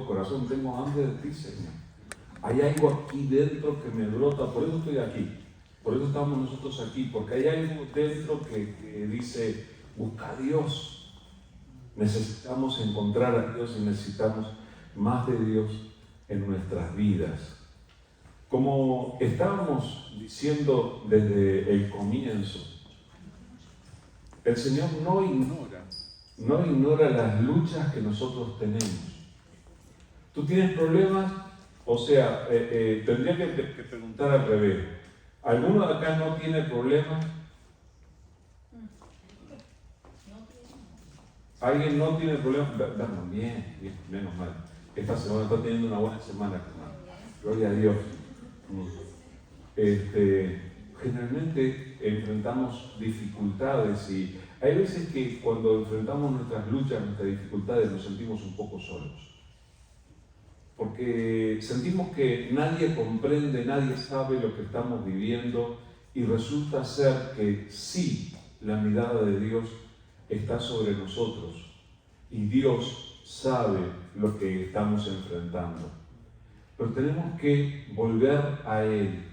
corazón, tengo hambre de ti, Señor. Hay algo aquí dentro que me brota, por eso estoy aquí. Por eso estamos nosotros aquí, porque hay algo dentro que dice, busca a Dios. Necesitamos encontrar a Dios y necesitamos más de Dios en nuestras vidas. Como estábamos diciendo desde el comienzo, el Señor no ignora las luchas que nosotros tenemos. ¿Tú tienes problemas? O sea, tendría que preguntar al revés. ¿Alguno de acá no tiene problemas? ¿Alguien no tiene problemas? Bien, menos mal. Esta semana está teniendo una buena semana, hermano. Gloria a Dios. Generalmente enfrentamos dificultades y hay veces que cuando enfrentamos nuestras luchas, nuestras dificultades, nos sentimos un poco solos. Porque sentimos que nadie comprende, nadie sabe lo que estamos viviendo y resulta ser que sí, la mirada de Dios está sobre nosotros y Dios sabe lo que estamos enfrentando. Pero tenemos que volver a Él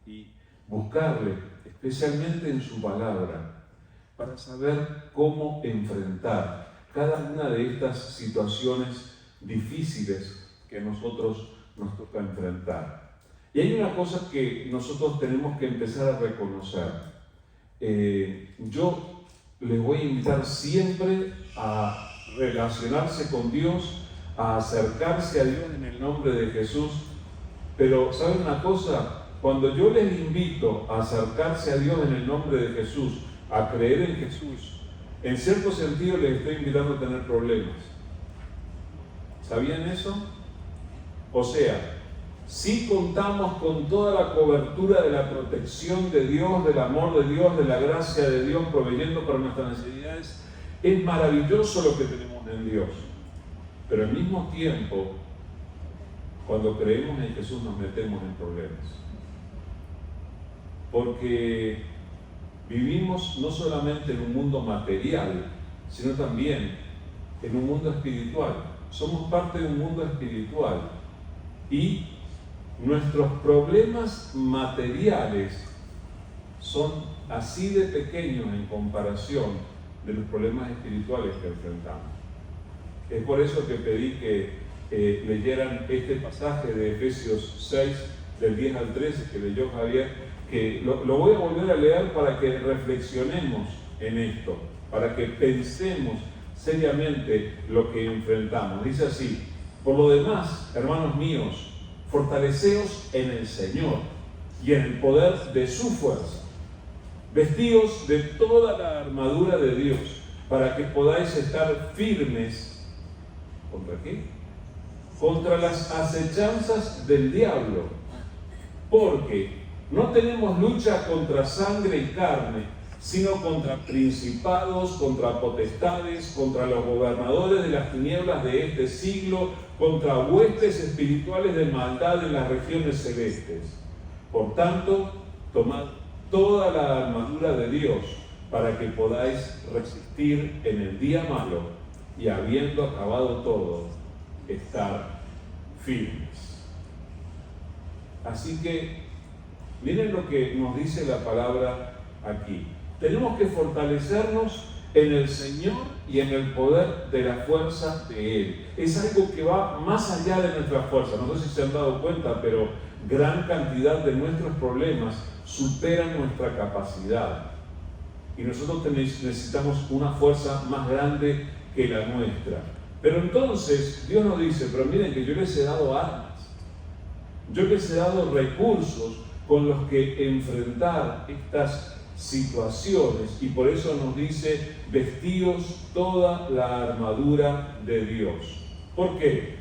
y buscarle, especialmente en su palabra, para saber cómo enfrentar cada una de estas situaciones difíciles que a nosotros nos toca enfrentar. Y hay una cosa que nosotros tenemos que empezar a reconocer. Yo les voy a invitar siempre a relacionarse con Dios, a acercarse a Dios en el nombre de Jesús. Pero, ¿saben una cosa? Cuando yo les invito a acercarse a Dios en el nombre de Jesús, a creer en Jesús, en cierto sentido les estoy invitando a tener problemas. ¿Sabían eso? O sea, si contamos con toda la cobertura de la protección de Dios, del amor de Dios, de la gracia de Dios proveyendo para nuestras necesidades, es maravilloso lo que tenemos en Dios. Pero al mismo tiempo, cuando creemos en Jesús nos metemos en problemas. Porque vivimos no solamente en un mundo material, sino también en un mundo espiritual. Somos parte de un mundo espiritual. Y nuestros problemas materiales son así de pequeños en comparación de los problemas espirituales que enfrentamos. Es por eso que pedí que leyeran este pasaje de Efesios 6, del 10 al 13, que leyó Javier, que lo voy a volver a leer para que reflexionemos en esto, para que pensemos seriamente lo que enfrentamos. Dice así: por lo demás, hermanos míos, fortaleceos en el Señor y en el poder de su fuerza. Vestíos de toda la armadura de Dios, para que podáis estar firmes. ¿Contra qué? Contra las acechanzas del diablo. Porque no tenemos lucha contra sangre y carne, sino contra principados, contra potestades, contra los gobernadores de las tinieblas de este siglo, contra huestes espirituales de maldad en las regiones celestes. Por tanto, tomad toda la armadura de Dios para que podáis resistir en el día malo y, habiendo acabado todo, estar firmes. Así que, miren lo que nos dice la palabra aquí. Tenemos que fortalecernos en el Señor y en el poder de la fuerza de Él. Es algo que va más allá de nuestra fuerza. No sé si se han dado cuenta, pero gran cantidad de nuestros problemas superan nuestra capacidad. Y nosotros necesitamos una fuerza más grande que la nuestra. Pero entonces Dios nos dice, pero miren que yo les he dado armas. Yo les he dado recursos con los que enfrentar estas situaciones, y por eso nos dice: vestíos toda la armadura de Dios. ¿Por qué?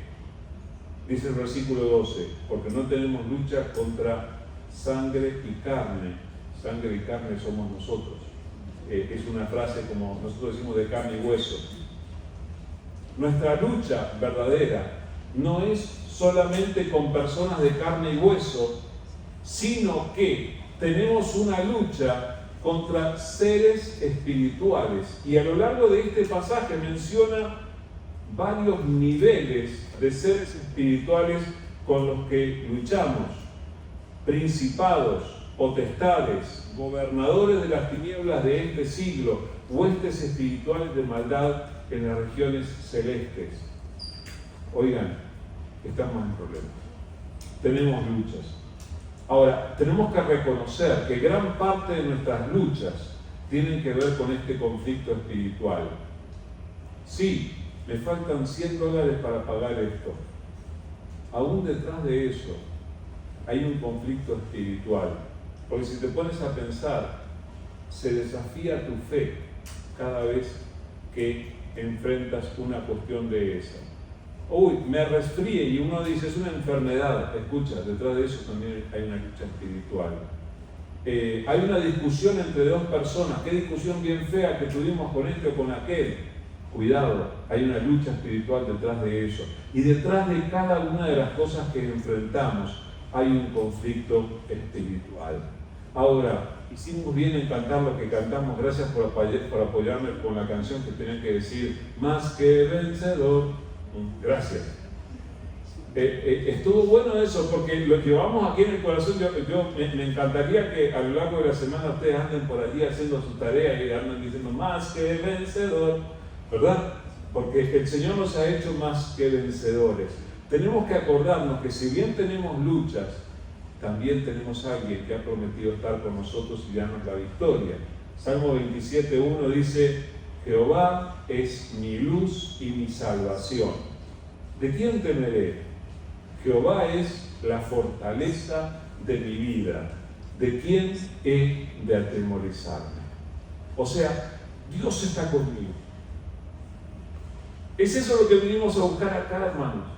Dice el versículo 12: porque no tenemos lucha contra sangre y carne. Sangre y carne somos nosotros. Es una frase, como nosotros decimos, de carne y hueso. Nuestra lucha verdadera no es solamente con personas de carne y hueso, sino que tenemos una lucha contra seres espirituales. Y a lo largo de este pasaje menciona varios niveles de seres espirituales con los que luchamos, principados, potestades, gobernadores de las tinieblas de este siglo, huestes espirituales de maldad en las regiones celestes. Oigan, estamos en problemas. Tenemos luchas. Ahora, tenemos que reconocer que gran parte de nuestras luchas tienen que ver con este conflicto espiritual. Sí, me faltan $100 para pagar esto. Aún detrás de eso hay un conflicto espiritual. Porque si te pones a pensar, se desafía tu fe cada vez que enfrentas una cuestión de esa. Uy, me resfríe, y uno dice, es una enfermedad. Escucha, detrás de eso también hay una lucha espiritual. Hay una discusión entre dos personas. Qué discusión bien fea que tuvimos con este o con aquel. Cuidado, hay una lucha espiritual detrás de eso. Y detrás de cada una de las cosas que enfrentamos hay un conflicto espiritual. Ahora, hicimos bien en cantar lo que cantamos. Gracias por apoyarme con la canción que tenía que decir, más que vencedor. Gracias. Estuvo bueno eso, porque lo llevamos aquí en el corazón. Me encantaría que a lo largo de la semana ustedes anden por allí haciendo su tarea y anden diciendo más que vencedor, ¿verdad? Porque el Señor nos ha hecho más que vencedores. Tenemos que acordarnos que si bien tenemos luchas, también tenemos a alguien que ha prometido estar con nosotros y darnos la victoria. Salmo 27:1 dice, Jehová es mi luz y mi salvación. ¿De quién temeré? Jehová es la fortaleza de mi vida. ¿De quién he de atemorizarme? O sea, Dios está conmigo. ¿Es eso lo que venimos a buscar acá, hermanos?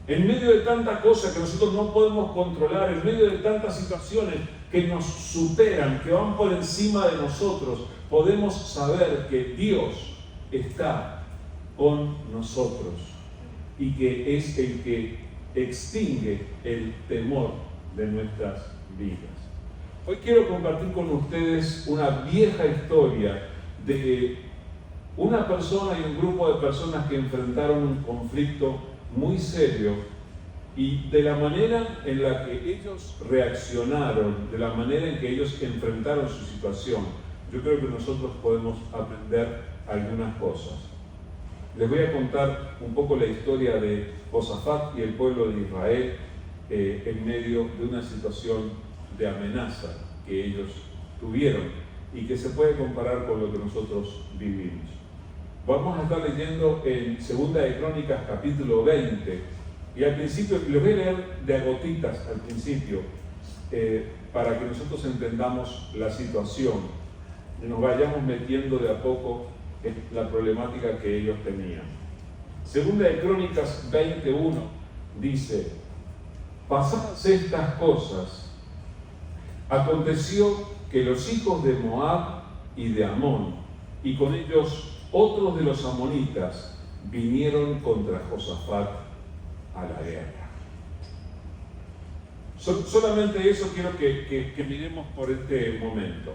En medio de tanta cosa que nosotros no podemos controlar, en medio de tantas situaciones que nos superan, que van por encima de nosotros, podemos saber que Dios está con nosotros y que es el que extingue el temor de nuestras vidas. Hoy quiero compartir con ustedes una vieja historia de una persona y un grupo de personas que enfrentaron un conflicto muy serio y de la manera en la que ellos reaccionaron, de la manera en que ellos enfrentaron su situación, yo creo que nosotros podemos aprender algunas cosas. Les voy a contar un poco la historia de Josafat y el pueblo de Israel en medio de una situación de amenaza que ellos tuvieron y que se puede comparar con lo que nosotros vivimos. Vamos a estar leyendo en 2 de Crónicas capítulo 20 y al principio, les voy a leer de a gotitas al principio para que nosotros entendamos la situación y nos vayamos metiendo de a poco en la problemática que ellos tenían. 2 de Crónicas 21 dice, pasadas estas cosas, aconteció que los hijos de Moab y de Amón, y con ellos otros de los amonitas, vinieron contra Josafat a la guerra. Solamente eso quiero que miremos por este momento.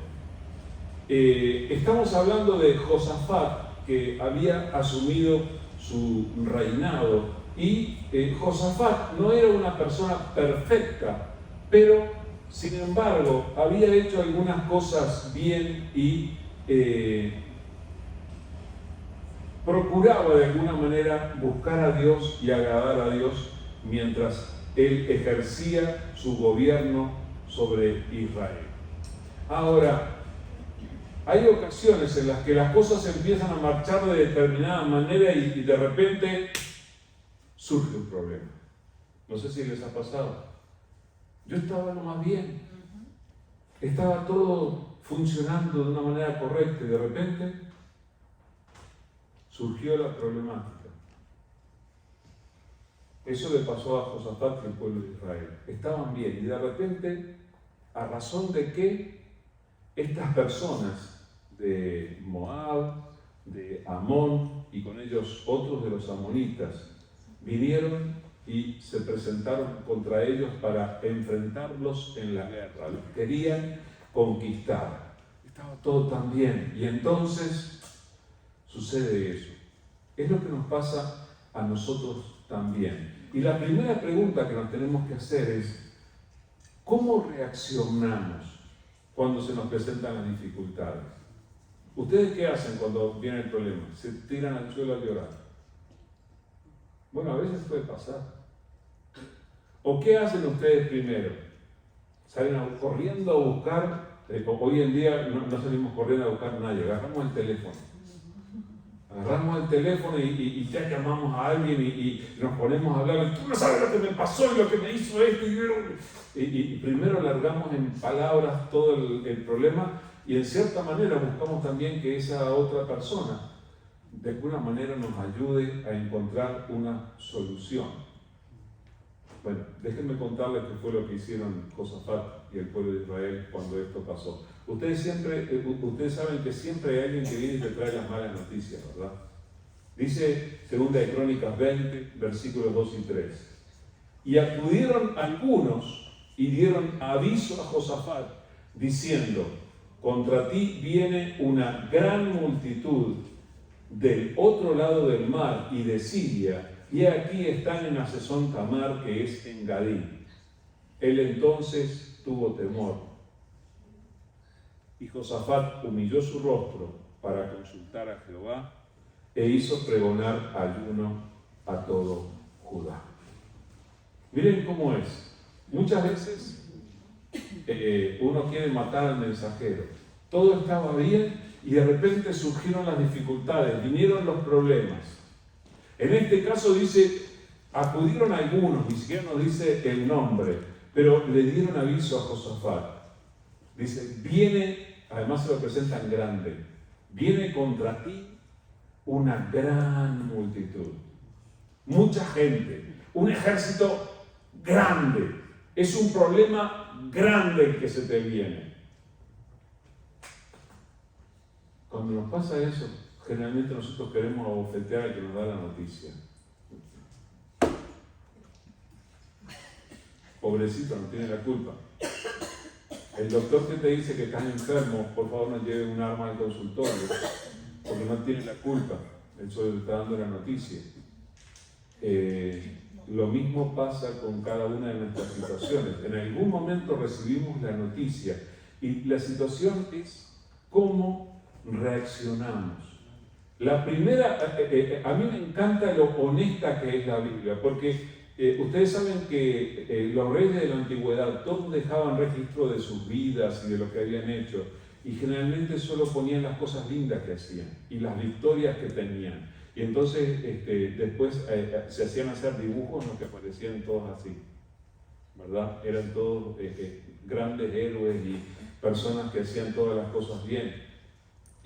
Estamos hablando de Josafat, que había asumido su reinado, y Josafat no era una persona perfecta, pero sin embargo había hecho algunas cosas bien y procuraba de alguna manera buscar a Dios y agradar a Dios mientras él ejercía su gobierno sobre Israel. Ahora, hay ocasiones en las que las cosas empiezan a marchar de determinada manera y de repente surge un problema. No sé si les ha pasado. Yo estaba lo más bien. Estaba todo funcionando de una manera correcta y de repente surgió la problemática. Eso le pasó a Josafat y al pueblo de Israel. Estaban bien y de repente, ¿a razón de qué estas personas de Moab, de Amón y con ellos otros de los amonitas vinieron y se presentaron contra ellos para enfrentarlos en la guerra? Los querían conquistar. Estaba todo tan bien y entonces sucede eso. Es lo que nos pasa a nosotros también. Y la primera pregunta que nos tenemos que hacer es, ¿cómo reaccionamos cuando se nos presentan las dificultades? ¿Ustedes qué hacen cuando viene el problema? ¿Se tiran al suelo a llorar? Bueno, a veces puede pasar. ¿O qué hacen ustedes primero? ¿Salen corriendo a buscar? Hoy en día no salimos corriendo a buscar a nadie, agarramos el teléfono. Agarramos el teléfono y ya llamamos a alguien y nos ponemos a hablar. Tú no sabes lo que me pasó y lo que me hizo esto. Y primero largamos en palabras todo el problema y en cierta manera buscamos también que esa otra persona de alguna manera nos ayude a encontrar una solución. Bueno, déjenme contarles qué fue lo que hicieron Josafat y el pueblo de Israel cuando esto pasó. Ustedes saben que siempre hay alguien que viene y te trae las malas noticias, ¿verdad? Dice 2 de Crónicas 20, versículos 2 y 3. Y acudieron algunos y dieron aviso a Josafat, diciendo: contra ti viene una gran multitud del otro lado del mar y de Siria, y aquí están en Hazezón Tamar, que es en Gadí. Él entonces tuvo temor. Y Josafat humilló su rostro para consultar a Jehová e hizo pregonar ayuno a todo Judá. Miren cómo es. Muchas veces uno quiere matar al mensajero. Todo estaba bien y de repente surgieron las dificultades, vinieron los problemas. En este caso dice, acudieron algunos, ni siquiera nos dice el nombre, pero le dieron aviso a Josafat. Dice, viene, además se lo presentan grande, viene contra ti una gran multitud, mucha gente, un ejército grande, es un problema grande el que se te viene. Cuando nos pasa eso, generalmente nosotros queremos abofetear al que nos da la noticia. Pobrecito, no tiene la culpa. El doctor que te dice que estás enfermo, por favor no lleve un arma al consultorio, porque no tiene la culpa. Él solo le está dando la noticia. Lo mismo pasa con cada una de nuestras situaciones. En algún momento recibimos la noticia y la situación es cómo reaccionamos. La primera, a mí me encanta lo honesta que es la Biblia, porque ustedes saben que los reyes de la antigüedad todos dejaban registro de sus vidas y de lo que habían hecho, y generalmente solo ponían las cosas lindas que hacían y las victorias que tenían. Y entonces después se hacían hacer dibujos en los que aparecían todos así, ¿verdad? Eran todos grandes héroes y personas que hacían todas las cosas bien.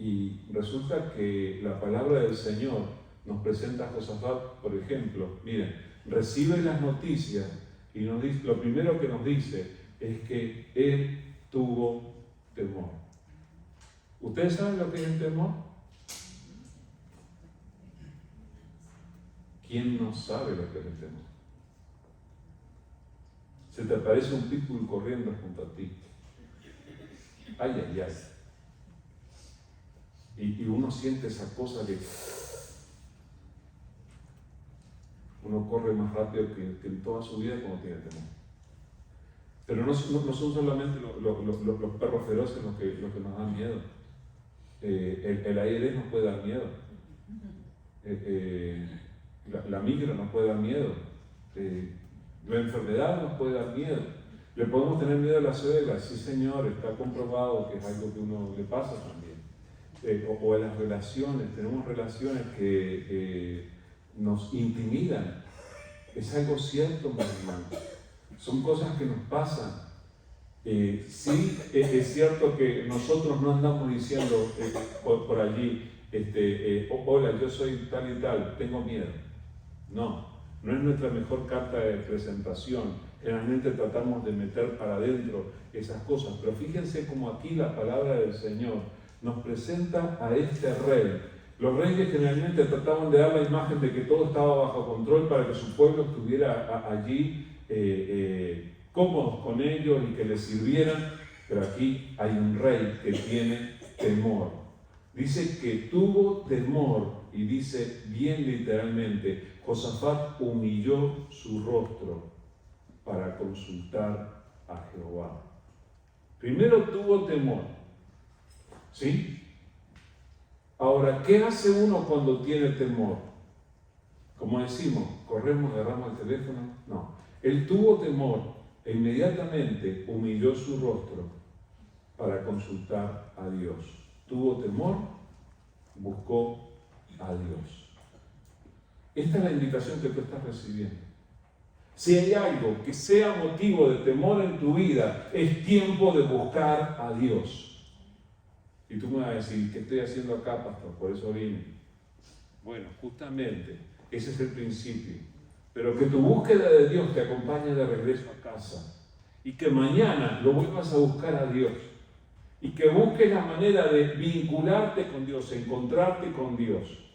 Y resulta que la palabra del Señor nos presenta a Josafat, por ejemplo, miren, recibe las noticias y nos dice, lo primero que nos dice es que él tuvo temor. ¿Ustedes saben lo que es el temor? ¿Quién no sabe lo que es el temor? Se te aparece un pitbull corriendo junto a ti. Ay, ay, ay. Y uno siente esa cosa de... Uno corre más rápido que en toda su vida cuando tiene temor. Pero no son solamente los perros feroces los que nos dan miedo. El aire nos puede dar miedo. La migra nos puede dar miedo. La enfermedad nos puede dar miedo. Le podemos tener miedo a la suegra. Sí, señor, está comprobado que es algo que uno le pasa también. O a las relaciones, tenemos relaciones que nos intimidan. Es algo cierto, mi hermano. Son cosas que nos pasan. Sí, es cierto que nosotros no andamos diciendo por allí, hola, yo soy tal y tal, tengo miedo. No es nuestra mejor carta de presentación. Generalmente tratamos de meter para adentro esas cosas, pero fíjense cómo aquí la palabra del Señor nos presenta a este rey. Los reyes generalmente trataban de dar la imagen de que todo estaba bajo control para que su pueblo estuviera allí cómodos con ellos y que les sirvieran, pero aquí hay un rey que tiene temor. Dice que tuvo temor y dice bien literalmente, Josafat humilló su rostro para consultar a Jehová. Primero tuvo temor, ¿sí? Ahora, ¿qué hace uno cuando tiene temor? Como decimos, corremos, agarramos el teléfono. No, él tuvo temor e inmediatamente humilló su rostro para consultar a Dios. Tuvo temor, buscó a Dios. Esta es la invitación que tú estás recibiendo. Si hay algo que sea motivo de temor en tu vida, es tiempo de buscar a Dios. Y tú me vas a decir, ¿qué estoy haciendo acá, pastor? Por eso vine. Bueno, justamente, ese es el principio. Pero que tu búsqueda de Dios te acompañe de regreso a casa. Y que mañana lo vuelvas a buscar a Dios. Y que busques la manera de vincularte con Dios, encontrarte con Dios.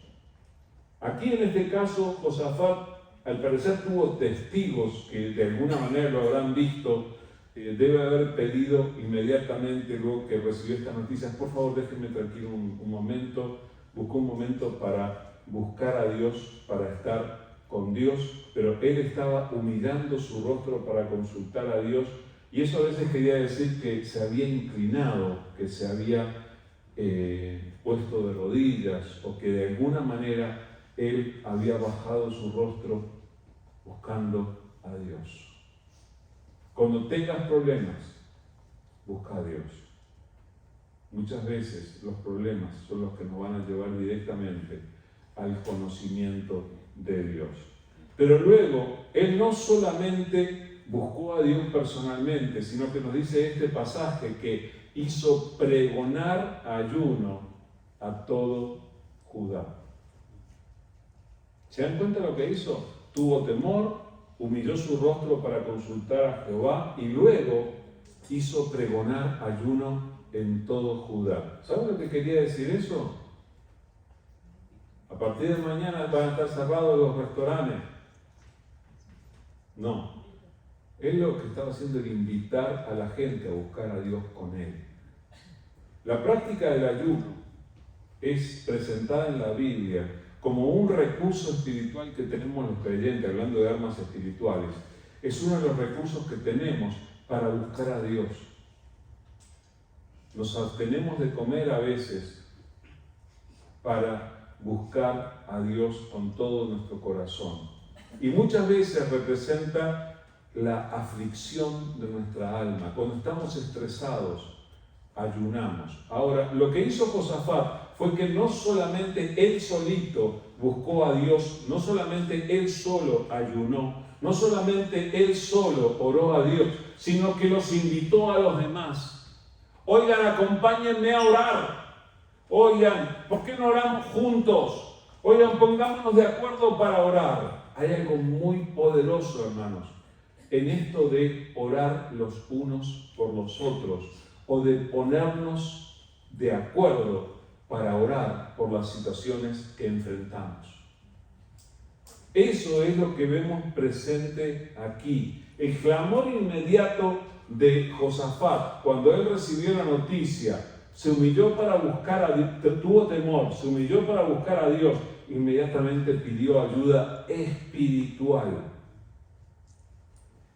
Aquí en este caso, Josafat, al parecer tuvo testigos que de alguna manera lo habrán visto. Debe haber pedido inmediatamente, luego que recibió estas noticias, por favor déjenme tranquilo un momento. Buscó un momento para buscar a Dios, para estar con Dios, pero él estaba humillando su rostro para consultar a Dios, y eso a veces quería decir que se había inclinado, que se había puesto de rodillas, o que de alguna manera él había bajado su rostro buscando a Dios. Cuando tengas problemas, busca a Dios. Muchas veces los problemas son los que nos van a llevar directamente al conocimiento de Dios. Pero luego, él no solamente buscó a Dios personalmente, sino que nos dice este pasaje que hizo pregonar ayuno a todo Judá. ¿Se dan cuenta de lo que hizo? Tuvo temor, humilló su rostro para consultar a Jehová y luego hizo pregonar ayuno en todo Judá. ¿Saben lo que quería decir eso? A partir de mañana van a estar cerrados los restaurantes. No. Él lo que estaba haciendo era invitar a la gente a buscar a Dios con él. La práctica del ayuno es presentada en la Biblia como un recurso espiritual que tenemos los creyentes, hablando de armas espirituales. Es uno de los recursos que tenemos para buscar a Dios. Nos abstenemos de comer a veces para buscar a Dios con todo nuestro corazón. Y muchas veces representa la aflicción de nuestra alma. Cuando estamos estresados, ayunamos. Ahora, lo que hizo Josafat fue que no solamente él solito buscó a Dios, no solamente él solo ayunó, no solamente él solo oró a Dios, sino que los invitó a los demás. Oigan, acompáñenme a orar. Oigan, ¿por qué no oramos juntos? Oigan, pongámonos de acuerdo para orar. Hay algo muy poderoso, hermanos, en esto de orar los unos por los otros, o de ponernos de acuerdo para orar por las situaciones que enfrentamos. Eso es lo que vemos presente aquí. El clamor inmediato de Josafat, cuando él recibió la noticia, se humilló para buscar a Dios, tuvo temor, se humilló para buscar a Dios, inmediatamente pidió ayuda espiritual.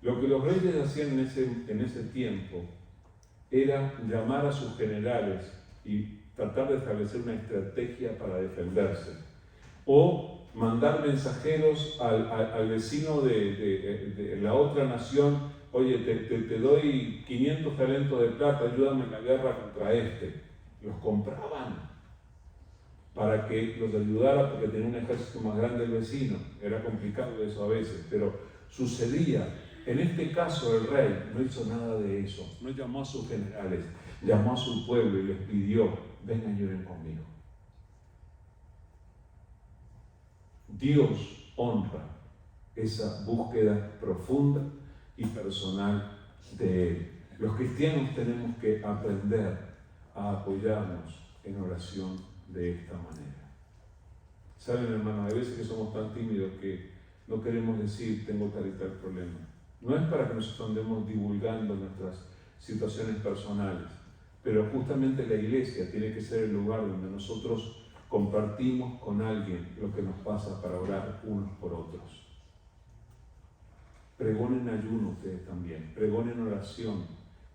Lo que los reyes hacían en ese tiempo era llamar a sus generales y tratar de establecer una estrategia para defenderse, o mandar mensajeros al vecino de la otra nación: oye, te doy 500 talentos de plata, ayúdame en la guerra contra este. Los compraban para que los ayudara, porque tenía un ejército más grande el vecino. Era complicado eso a veces, pero sucedía. En este caso el rey no hizo nada de eso, no llamó a sus generales, llamó a su pueblo y les pidió: vengan y oren conmigo. Dios honra esa búsqueda profunda y personal de Él. Los cristianos tenemos que aprender a apoyarnos en oración de esta manera. Saben, hermanos, hay veces que somos tan tímidos que no queremos decir tengo tal y tal problema. No es para que nosotros andemos divulgando nuestras situaciones personales, pero justamente la iglesia tiene que ser el lugar donde nosotros compartimos con alguien lo que nos pasa para orar unos por otros. Pregonen ayuno ustedes también, pregonen oración,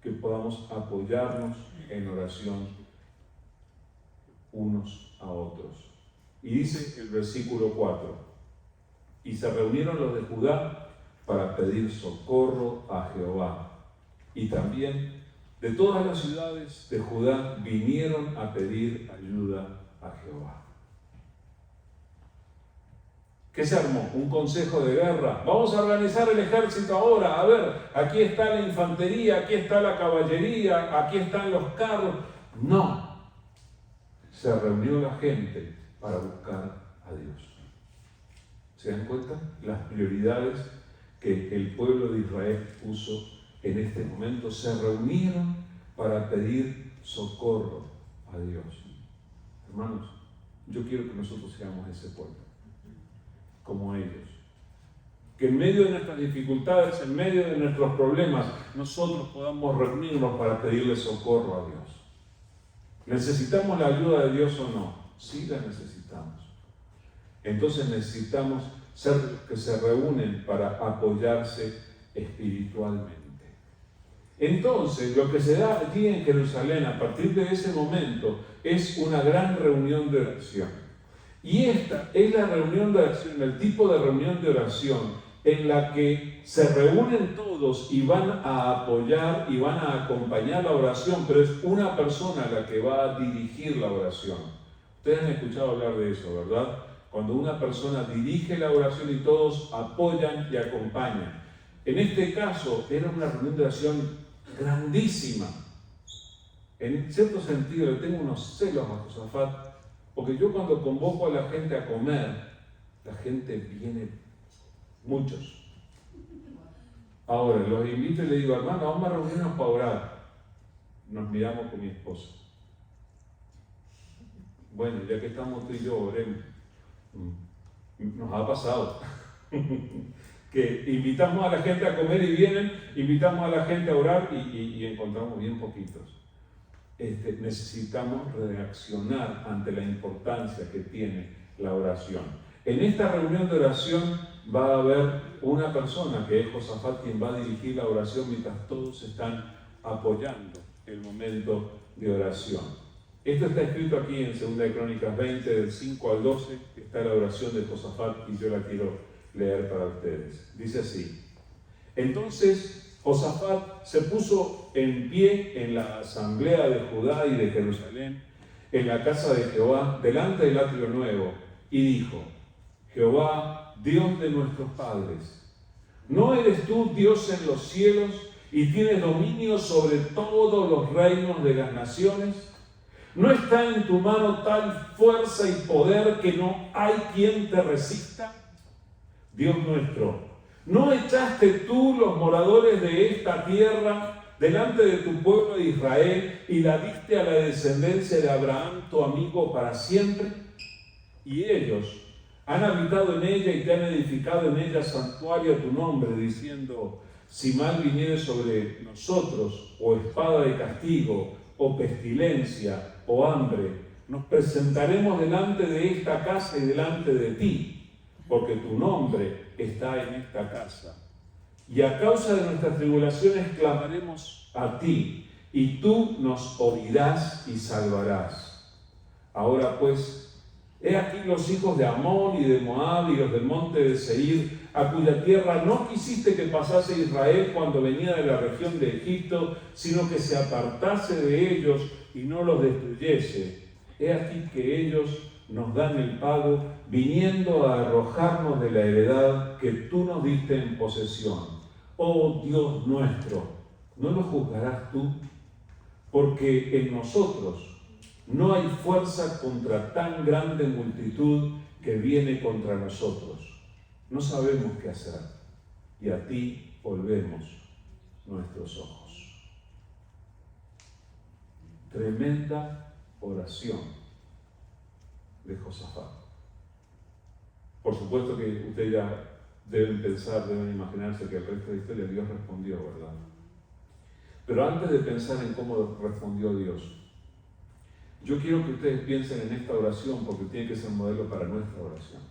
que podamos apoyarnos en oración unos a otros. Y dice el versículo 4, y se reunieron los de Judá para pedir socorro a Jehová. Y también de todas las ciudades de Judá vinieron a pedir ayuda a Jehová. ¿Qué se armó? Un consejo de guerra. Vamos a organizar el ejército ahora. A ver, aquí está la infantería, aquí está la caballería, aquí están los carros. No. Se reunió la gente para buscar a Dios. ¿Se dan cuenta? Las prioridades que el pueblo de Israel puso en este momento. Se reunieron para pedir socorro a Dios. Hermanos, yo quiero que nosotros seamos ese pueblo, como ellos. Que en medio de nuestras dificultades, en medio de nuestros problemas, nosotros podamos reunirnos para pedirle socorro a Dios. ¿Necesitamos la ayuda de Dios o no? Sí la necesitamos. Entonces necesitamos ser los que se reúnen para apoyarse espiritualmente. Entonces, lo que se da allí en Jerusalén a partir de ese momento es una gran reunión de oración. Y esta es la reunión de oración, el tipo de reunión de oración en la que se reúnen todos y van a apoyar y van a acompañar la oración, pero es una persona la que va a dirigir la oración. Ustedes han escuchado hablar de eso, ¿verdad? Cuando una persona dirige la oración y todos apoyan y acompañan. En este caso era una reunión de oración grandísima. En cierto sentido le tengo unos celos a Josafat, porque yo cuando convoco a la gente a comer, la gente viene, muchos. Ahora los invito y le digo, hermano, vamos a reunirnos para orar. Nos miramos con mi esposa. Bueno, ya que estamos tú y yo, oremos. Nos ha pasado que invitamos a la gente a comer y vienen, invitamos a la gente a orar y encontramos bien poquitos. Necesitamos reaccionar ante la importancia que tiene la oración. En esta reunión de oración va a haber una persona que es Josafat quien va a dirigir la oración mientras todos están apoyando el momento de oración. Esto está escrito aquí en 2 Crónicas 20, del 5 al 12, está la oración de Josafat y yo la quiero leer para ustedes. Dice así: entonces Josafat se puso en pie en la asamblea de Judá y de Jerusalén, en la casa de Jehová, delante del atrio nuevo, y dijo: Jehová, Dios de nuestros padres, ¿no eres tú Dios en los cielos y tienes dominio sobre todos los reinos de las naciones? ¿No está en tu mano tal fuerza y poder que no hay quien te resista? Dios nuestro, ¿no echaste tú los moradores de esta tierra delante de tu pueblo de Israel y la diste a la descendencia de Abraham, tu amigo, para siempre? Y ellos han habitado en ella y te han edificado en ella santuario a tu nombre, diciendo: si mal viniere sobre nosotros, o espada de castigo, o pestilencia, o hambre, nos presentaremos delante de esta casa y delante de ti, porque tu nombre está en esta casa. Y a causa de nuestras tribulaciones clamaremos a ti, y tú nos oirás y salvarás. Ahora pues, he aquí los hijos de Amón y de Moab y los del monte de Seir, a cuya tierra no quisiste que pasase Israel cuando venía de la región de Egipto, sino que se apartase de ellos y no los destruyese. He aquí que ellos nos dan el pago, viniendo a arrojarnos de la heredad que tú nos diste en posesión. Oh Dios nuestro, ¿no lo juzgarás tú? Porque en nosotros no hay fuerza contra tan grande multitud que viene contra nosotros. No sabemos qué hacer, y a ti volvemos nuestros ojos. Tremenda oración de Josafat. Por supuesto que ustedes ya deben pensar, deben imaginarse que el resto de la historia Dios respondió, ¿verdad? Pero antes de pensar en cómo respondió Dios, Yo quiero que ustedes piensen en esta oración porque tiene que ser modelo para nuestra oración.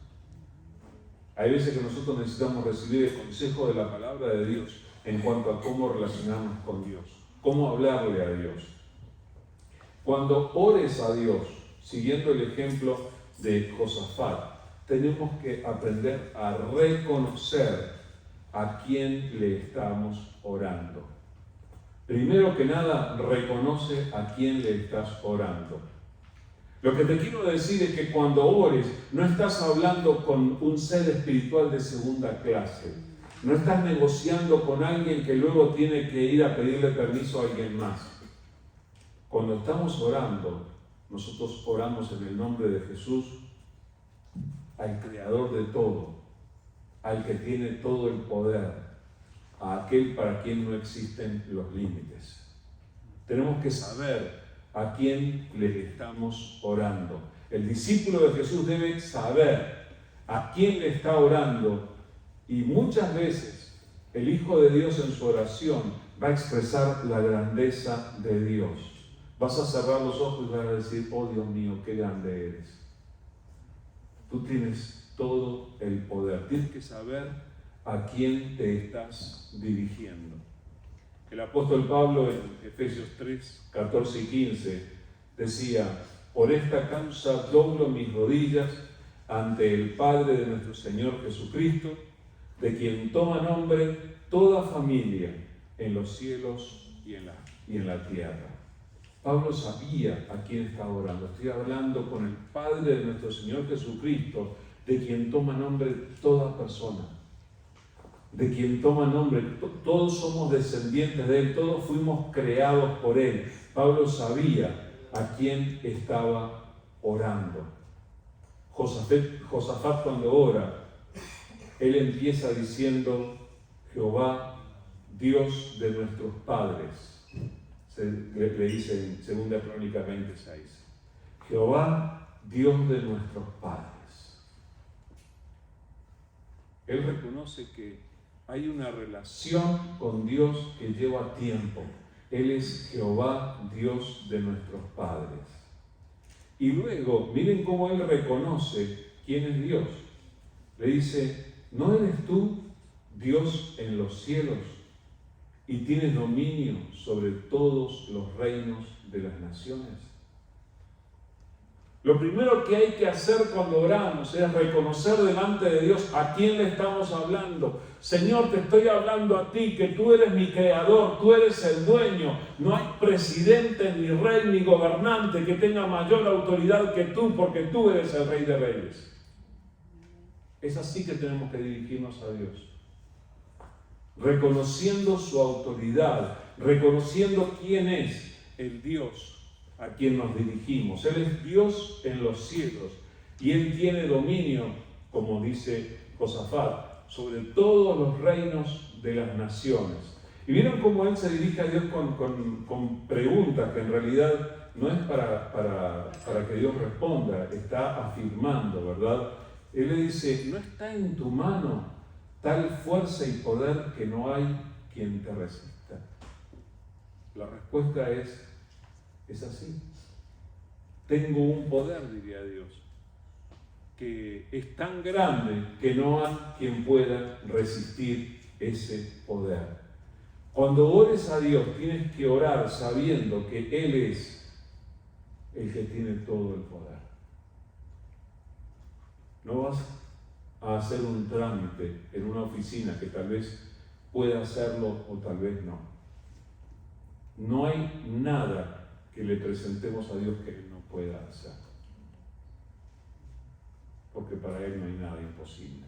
Hay veces que nosotros necesitamos recibir el consejo de la palabra de Dios en cuanto a cómo relacionarnos con Dios, cómo hablarle a Dios. Cuando ores a Dios, siguiendo el ejemplo de Josafat, tenemos que aprender a reconocer a quién le estamos orando. Primero que nada, reconoce a quién le estás orando. Lo que te quiero decir es que cuando ores, no estás hablando con un ser espiritual de segunda clase. No estás negociando con alguien que luego tiene que ir a pedirle permiso a alguien más. Cuando estamos orando, nosotros oramos en el nombre de Jesús, al Creador de todo, al que tiene todo el poder, a aquel para quien no existen los límites. Tenemos que saber a quién le estamos orando. El discípulo de Jesús debe saber a quién le está orando, y muchas veces el Hijo de Dios en su oración va a expresar la grandeza de Dios. Vas a cerrar los ojos y vas a decir: oh Dios mío, qué grande eres. Tú tienes todo el poder. Tienes que saber a quién te estás dirigiendo. El apóstol Pablo en Efesios 3, 14 y 15 decía: por esta causa doblo mis rodillas ante el Padre de nuestro Señor Jesucristo, de quien toma nombre toda familia en los cielos y en la tierra. Pablo sabía a quién estaba orando. Estoy hablando con el Padre de nuestro Señor Jesucristo, de quien toma nombre toda persona, de quien toma nombre, todos somos descendientes de Él, todos fuimos creados por Él. Pablo sabía a quién estaba orando. Josafat cuando ora, él empieza diciendo: Jehová, Dios de nuestros padres. Le dice en 2 Crónicas 26. Jehová, Dios de nuestros padres. Él reconoce que hay una relación con Dios que lleva tiempo. Él es Jehová, Dios de nuestros padres. Y luego, miren cómo él reconoce quién es Dios. Le dice: ¿no eres tú Dios en los cielos y tienes dominio sobre todos los reinos de las naciones? Lo primero que hay que hacer cuando oramos es reconocer delante de Dios a quién le estamos hablando. Señor, te estoy hablando a ti, que tú eres mi creador, tú eres el dueño. No hay presidente, ni rey, ni gobernante que tenga mayor autoridad que tú, porque tú eres el Rey de Reyes. Es así que tenemos que dirigirnos a Dios, reconociendo su autoridad, reconociendo quién es el Dios a quien nos dirigimos. Él es Dios en los cielos y Él tiene dominio, como dice Josafat, sobre todos los reinos de las naciones. Y vieron cómo Él se dirige a Dios con preguntas que en realidad no es para que Dios responda, está afirmando, ¿verdad? Él le dice: ¿no está en tu mano tal fuerza y poder que no hay quien te resista? La respuesta es así. Tengo un poder, diría Dios, que es tan grande que no hay quien pueda resistir ese poder. Cuando ores a Dios, tienes que orar sabiendo que Él es el que tiene todo el poder. No vas a hacer un trámite en una oficina que tal vez pueda hacerlo o tal vez no. No hay nada que le presentemos a Dios que Él no pueda hacer, porque para Él no hay nada imposible.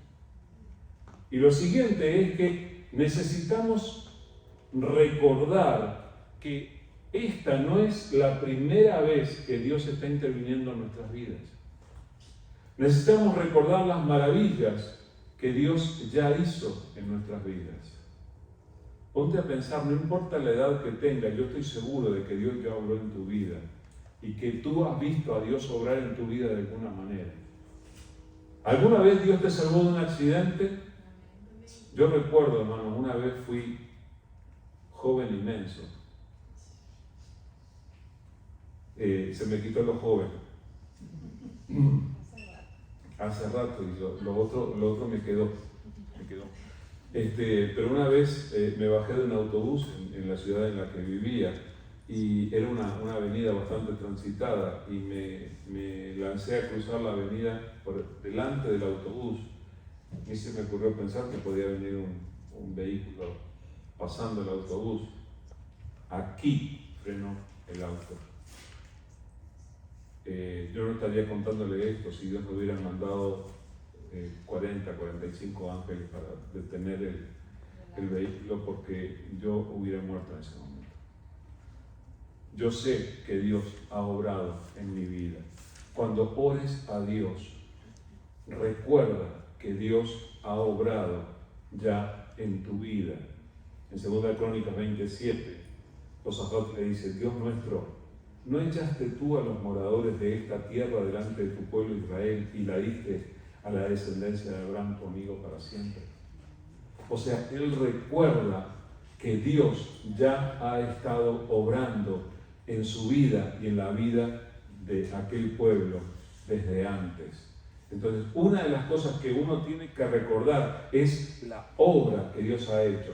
Y lo siguiente es que necesitamos recordar que esta no es la primera vez que Dios está interviniendo en nuestras vidas. Necesitamos recordar las maravillas que Dios ya hizo en nuestras vidas. Ponte a pensar, no importa la edad que tengas, yo estoy seguro de que Dios ya obró en tu vida y que tú has visto a Dios obrar en tu vida de alguna manera. ¿Alguna vez Dios te salvó de un accidente? Yo recuerdo, hermano, una vez fui joven inmenso Se me quitó lo joven. Hace rato, y lo otro me quedó. Pero una vez me bajé de un autobús en la ciudad en la que vivía, y era una avenida bastante transitada, y me lancé a cruzar la avenida por delante del autobús, y se me ocurrió pensar que podía venir un vehículo pasando el autobús. Aquí frenó el auto. Yo no estaría contándole esto si Dios me hubiera mandado 40, 45 ángeles para detener el vehículo, porque yo hubiera muerto en ese momento. Yo sé que Dios ha obrado en mi vida. Cuando ores a Dios, recuerda que Dios ha obrado ya en tu vida. En 2 Crónicas 27, Josafat le dice: Dios nuestro, ¿no echaste tú a los moradores de esta tierra delante de tu pueblo Israel y la diste a la descendencia de Abraham, tu amigo, para siempre? O sea, él recuerda que Dios ya ha estado obrando en su vida y en la vida de aquel pueblo desde antes. Entonces, una de las cosas que uno tiene que recordar es la obra que Dios ha hecho.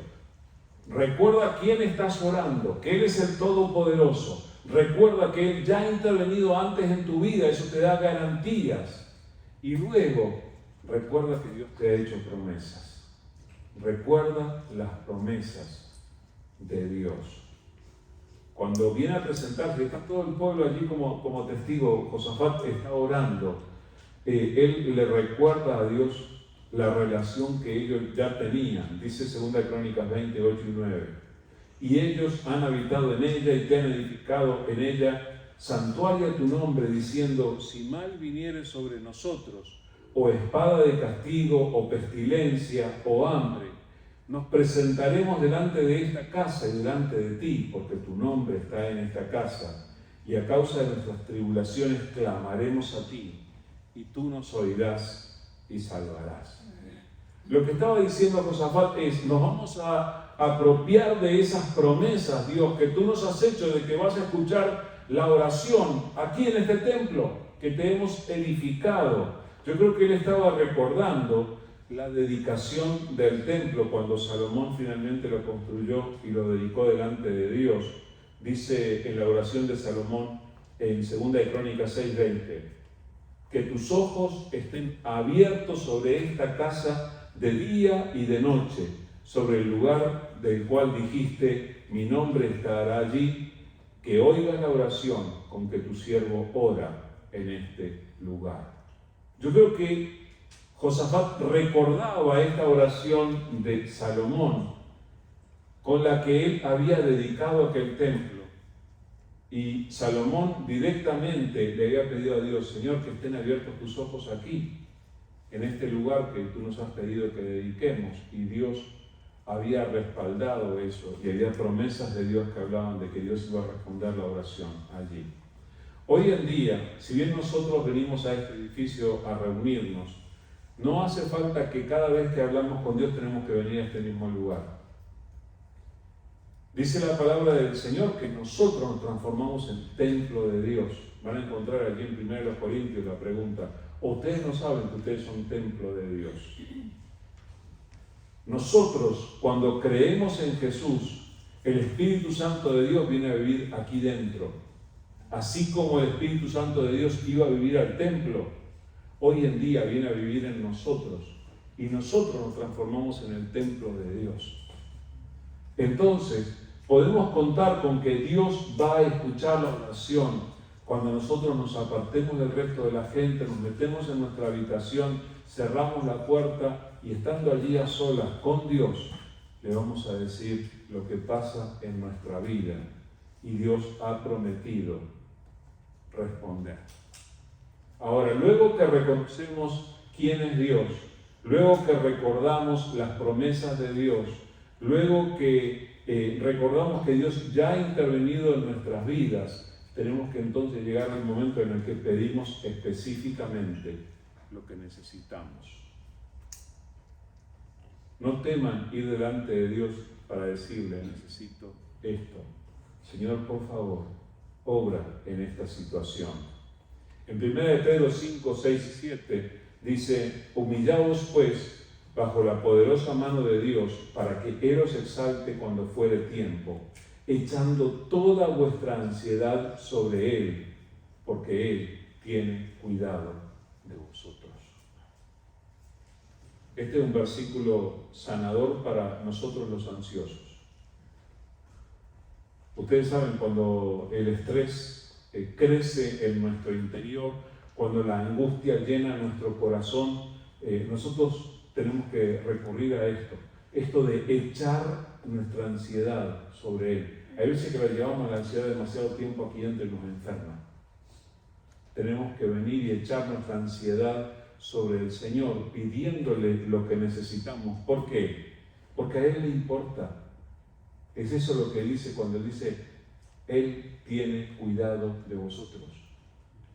Recuerda quién estás orando, que Él es el Todopoderoso. Recuerda que Él ya ha intervenido antes en tu vida, eso te da garantías. Y luego, recuerda que Dios te ha hecho promesas. Recuerda las promesas de Dios. Cuando viene a presentarse, está todo el pueblo allí como testigo, Josafat está orando, él le recuerda a Dios la relación que ellos ya tenían. Dice 2 Crónicas 20, 8 y 9. Y ellos han habitado en ella y te han edificado en ella santuario a tu nombre, diciendo: si mal viniere sobre nosotros, o espada de castigo, o pestilencia, o hambre, nos presentaremos delante de esta casa y delante de ti, porque tu nombre está en esta casa, y a causa de nuestras tribulaciones clamaremos a ti, y tú nos oirás y salvarás. Lo que estaba diciendo Josafat es: nos vamos a apropiar de esas promesas, Dios, que tú nos has hecho, de que vas a escuchar la oración aquí en este templo que te hemos edificado. Yo creo que él estaba recordando la dedicación del templo cuando Salomón finalmente lo construyó y lo dedicó delante de Dios. Dice en la oración de Salomón en 2 Crónicas 6:20: que tus ojos estén abiertos sobre esta casa de día y de noche, sobre el lugar del cual dijiste: mi nombre estará allí, que oigas la oración con que tu siervo ora en este lugar. Yo creo que Josafat recordaba esta oración de Salomón con la que él había dedicado aquel templo. Y Salomón directamente le había pedido a Dios: Señor, que estén abiertos tus ojos aquí, en este lugar que tú nos has pedido que dediquemos. Y Dios había respaldado eso, y había promesas de Dios que hablaban de que Dios iba a responder la oración allí. Hoy en día, si bien nosotros venimos a este edificio a reunirnos, no hace falta que cada vez que hablamos con Dios tenemos que venir a este mismo lugar. Dice la palabra del Señor que nosotros nos transformamos en templo de Dios. Van a encontrar aquí en 1 Corintios la pregunta: ¿ustedes no saben que ustedes son templo de Dios? Nosotros, cuando creemos en Jesús, el Espíritu Santo de Dios viene a vivir aquí dentro. Así como el Espíritu Santo de Dios iba a vivir al templo, hoy en día viene a vivir en nosotros. Y nosotros nos transformamos en el templo de Dios. Entonces, podemos contar con que Dios va a escuchar la oración cuando nosotros nos apartemos del resto de la gente, nos metemos en nuestra habitación, cerramos la puerta y estando allí a solas con Dios, le vamos a decir lo que pasa en nuestra vida. Y Dios ha prometido responder. Ahora, luego que reconocemos quién es Dios, luego que recordamos las promesas de Dios, luego que recordamos que Dios ya ha intervenido en nuestras vidas, tenemos que entonces llegar al momento en el que pedimos específicamente lo que necesitamos. No teman ir delante de Dios para decirle: necesito esto. Señor, por favor, obra en esta situación. En 1 Pedro 5, 6 y 7 dice: humillaos pues bajo la poderosa mano de Dios, para que Él os exalte cuando fuere tiempo, echando toda vuestra ansiedad sobre Él, porque Él tiene cuidado de vosotros. Este es un versículo sanador para nosotros los ansiosos. Ustedes saben, cuando el estrés crece en nuestro interior, cuando la angustia llena nuestro corazón, nosotros tenemos que recurrir a esto de echar nuestra ansiedad sobre Él. Hay veces que la llevamos la ansiedad demasiado tiempo aquí dentro y nos enferma. Tenemos que venir y echar nuestra ansiedad sobre el Señor, pidiéndole lo que necesitamos. ¿Por qué? Porque a Él le importa. Es eso lo que dice cuando dice: Él tiene cuidado de vosotros.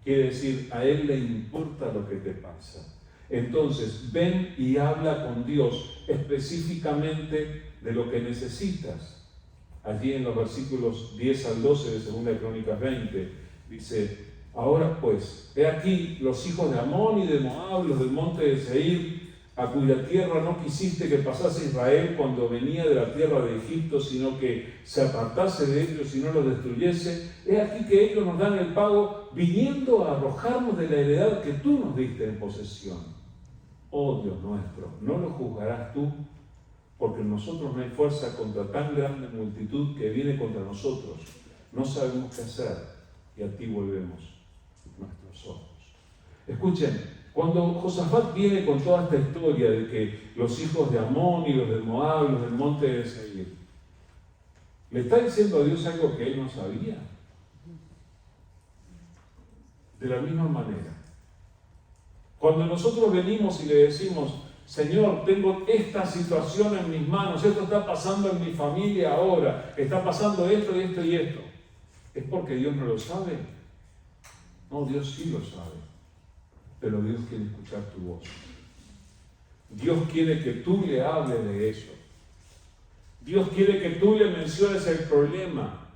Quiere decir, a Él le importa lo que te pasa. Entonces, ven y habla con Dios específicamente de lo que necesitas. Allí en los versículos 10 al 12 de 2 Crónicas 20, dice: ahora pues, he aquí los hijos de Amón y de Moab, los del monte de Seir, a cuya tierra no quisiste que pasase Israel cuando venía de la tierra de Egipto, sino que se apartase de ellos y no los destruyese. He aquí que ellos nos dan el pago, viniendo a arrojarnos de la heredad que tú nos diste en posesión. Oh Dios nuestro, no lo juzgarás tú, porque en nosotros no hay fuerza contra tan grande multitud que viene contra nosotros. No sabemos qué hacer, y a ti volvemos nuestros ojos. Escuchen, cuando Josafat viene con toda esta historia de que los hijos de Amón y los de Moab, los del monte de Seir, ¿le está diciendo a Dios algo que él no sabía? De la misma manera, cuando nosotros venimos y le decimos: Señor, tengo esta situación en mis manos, esto está pasando en mi familia ahora, está pasando esto y esto y esto, ¿es porque Dios no lo sabe? No, Dios sí lo sabe, pero Dios quiere escuchar tu voz. Dios quiere que tú le hables de eso. Dios quiere que tú le menciones el problema.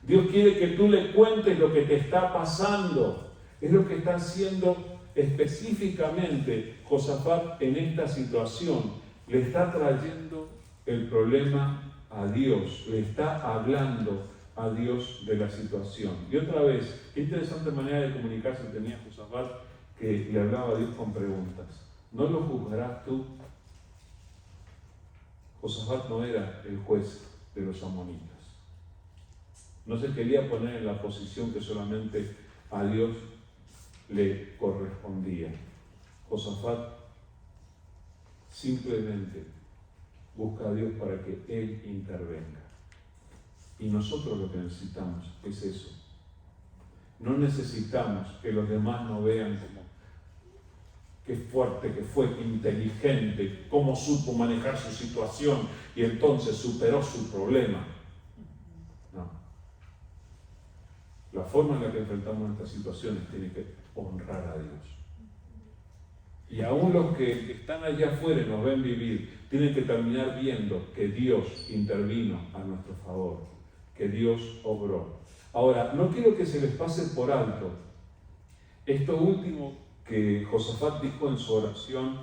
Dios quiere que tú le cuentes lo que te está pasando. Es lo que está haciendo específicamente Josafat en esta situación. Le está trayendo el problema a Dios, le está hablando a Dios de la situación. Y otra vez, qué interesante manera de comunicarse tenía Josafat, que le hablaba a Dios con preguntas. ¿No lo juzgarás tú? Josafat no era el juez de los amonitas. No se quería poner en la posición que solamente a Dios le correspondía. Josafat simplemente busca a Dios para que Él intervenga. Y nosotros lo que necesitamos es eso. No necesitamos que los demás nos vean como qué fuerte que fue, qué inteligente, cómo supo manejar su situación y entonces superó su problema. No. La forma en la que enfrentamos estas situaciones tiene que honrar a Dios. Y aún los que están allá afuera y nos ven vivir, tienen que terminar viendo que Dios intervino a nuestro favor, que Dios obró. Ahora, no quiero que se les pase por alto esto último que Josafat dijo en su oración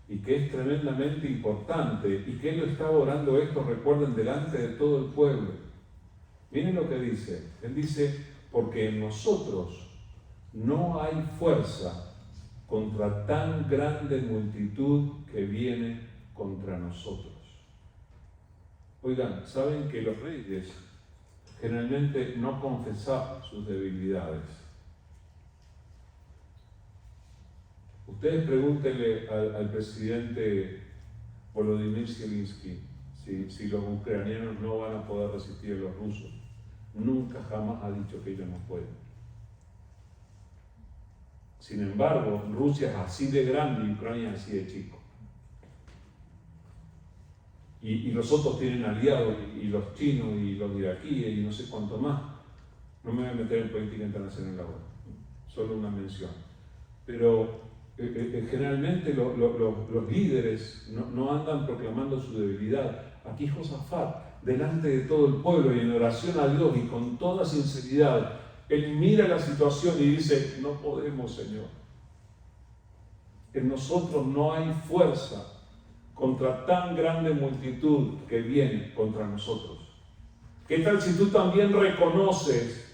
y que es tremendamente importante y que él lo estaba orando esto, recuerden, delante de todo el pueblo. Miren lo que dice. Él dice: porque en nosotros no hay fuerza contra tan grande multitud que viene contra nosotros. Oigan, ¿saben que los reyes generalmente no confesaban sus debilidades? Ustedes pregúntenle al presidente Volodymyr Zelensky si los ucranianos no van a poder resistir a los rusos. Nunca jamás ha dicho que ellos no pueden. Sin embargo, Rusia es así de grande y Ucrania es así de chico. Y los otros tienen aliados, y los chinos, y los iraquíes, y no sé cuánto más. No me voy a meter en política internacional ahora, solo una mención. Pero generalmente los líderes no andan proclamando su debilidad. Aquí Josafat, delante de todo el pueblo y en oración a Dios y con toda sinceridad, él mira la situación y dice, no podemos, Señor. En nosotros no hay fuerza contra tan grande multitud que viene contra nosotros. ¿Qué tal si tú también reconoces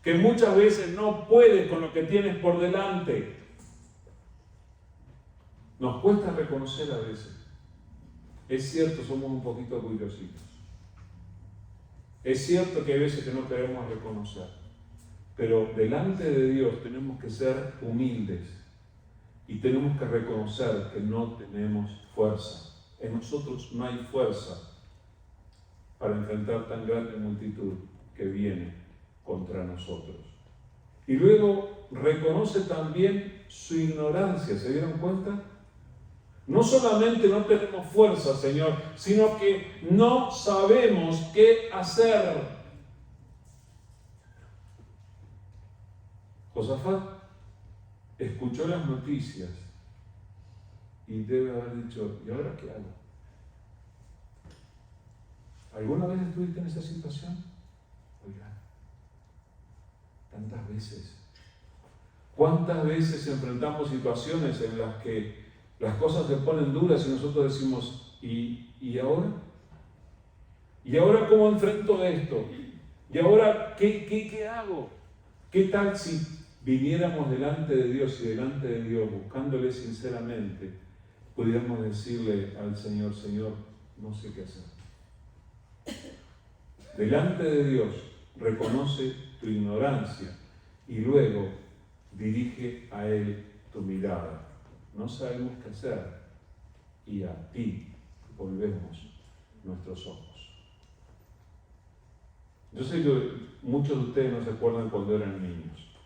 que muchas veces no puedes con lo que tienes por delante? Nos cuesta reconocer a veces. Es cierto, somos un poquito orgullositos. Es cierto que hay veces que no queremos reconocer. Pero delante de Dios tenemos que ser humildes y tenemos que reconocer que no tenemos fuerza. En nosotros no hay fuerza para enfrentar tan grande multitud que viene contra nosotros. Y luego reconoce también su ignorancia. ¿Se dieron cuenta? No solamente no tenemos fuerza, Señor, sino que no sabemos qué hacer. Josafat escuchó las noticias y debe haber dicho, ¿y ahora qué hago? ¿Alguna vez estuviste en esa situación? Oiga, tantas veces. ¿Cuántas veces enfrentamos situaciones en las que las cosas se ponen duras y nosotros decimos, ¿y ahora? ¿Y ahora cómo enfrento esto? ¿Y ahora qué hago? ¿Qué tal si viniéramos delante de Dios y delante de Dios, buscándole sinceramente, pudiéramos decirle al Señor, Señor, no sé qué hacer? Delante de Dios, reconoce tu ignorancia y luego dirige a Él tu mirada. No sabemos qué hacer y a ti volvemos nuestros ojos. Yo sé que muchos de ustedes no se acuerdan cuando eran niños,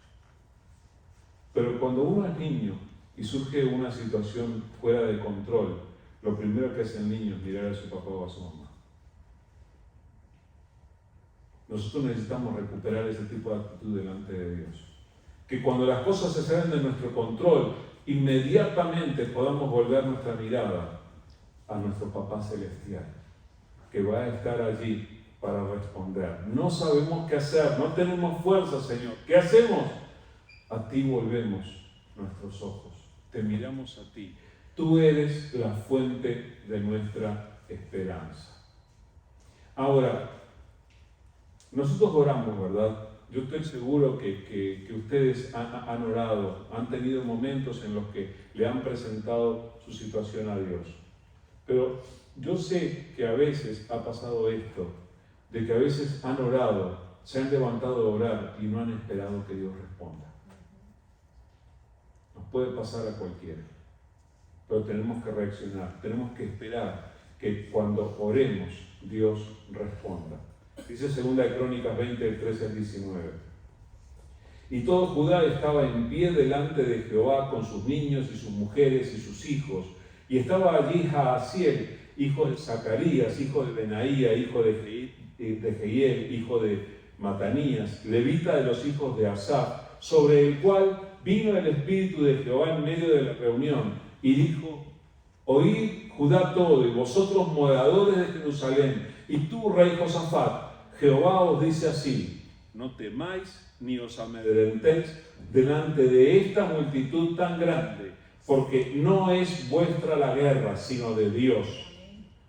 pero cuando uno es niño y surge una situación fuera de control, lo primero que hace el niño es mirar a su papá o a su mamá. Nosotros necesitamos recuperar ese tipo de actitud delante de Dios. Que cuando las cosas se salen de nuestro control, inmediatamente podamos volver nuestra mirada a nuestro Papá Celestial, que va a estar allí para responder. No sabemos qué hacer, no tenemos fuerza, Señor. ¿Qué hacemos? A ti volvemos nuestros ojos, te miramos a ti. Tú eres la fuente de nuestra esperanza. Ahora, nosotros oramos, ¿verdad? Yo estoy seguro que ustedes han orado, han tenido momentos en los que le han presentado su situación a Dios. Pero yo sé que a veces ha pasado esto, de que a veces han orado, se han levantado a orar y no han esperado que Dios responda. Nos puede pasar a cualquiera, pero tenemos que reaccionar, tenemos que esperar que cuando oremos Dios responda. Dice 2 Crónicas 20, 13 al 19. Y todo Judá estaba en pie delante de Jehová con sus niños y sus mujeres y sus hijos. Y estaba allí Jaasiel, hijo de Zacarías, hijo de Benaía, hijo de Jehiel, hijo de Matanías, levita de los hijos de Asaf, sobre el cual vino el Espíritu de Jehová en medio de la reunión, y dijo: Oíd Judá todo, y vosotros moradores de Jerusalén, y tú, rey Josafat, Jehová os dice así: no temáis ni os amedrentéis delante de esta multitud tan grande, porque no es vuestra la guerra, sino de Dios.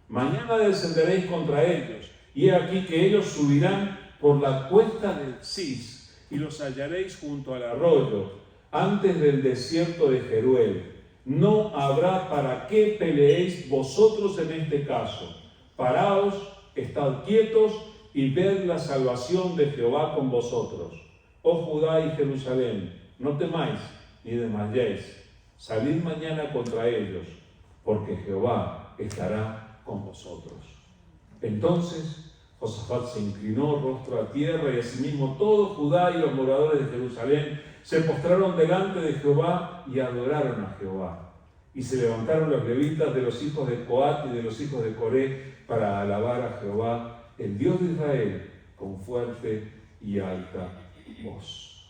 Mañana descenderéis contra ellos, y he aquí que ellos subirán por la cuesta del Cis, y los hallaréis junto al arroyo, antes del desierto de Jeruel. No habrá para qué peleéis vosotros en este caso. Paraos, estad quietos y ved la salvación de Jehová con vosotros. Oh Judá y Jerusalén, no temáis ni desmayéis. Salid mañana contra ellos, porque Jehová estará con vosotros. Entonces Josafat se inclinó rostro a tierra, y asimismo todo Judá y los moradores de Jerusalén se postraron delante de Jehová y adoraron a Jehová. Y se levantaron los levitas de los hijos de Coat y de los hijos de Coré para alabar a Jehová, el Dios de Israel, con fuerte y alta voz.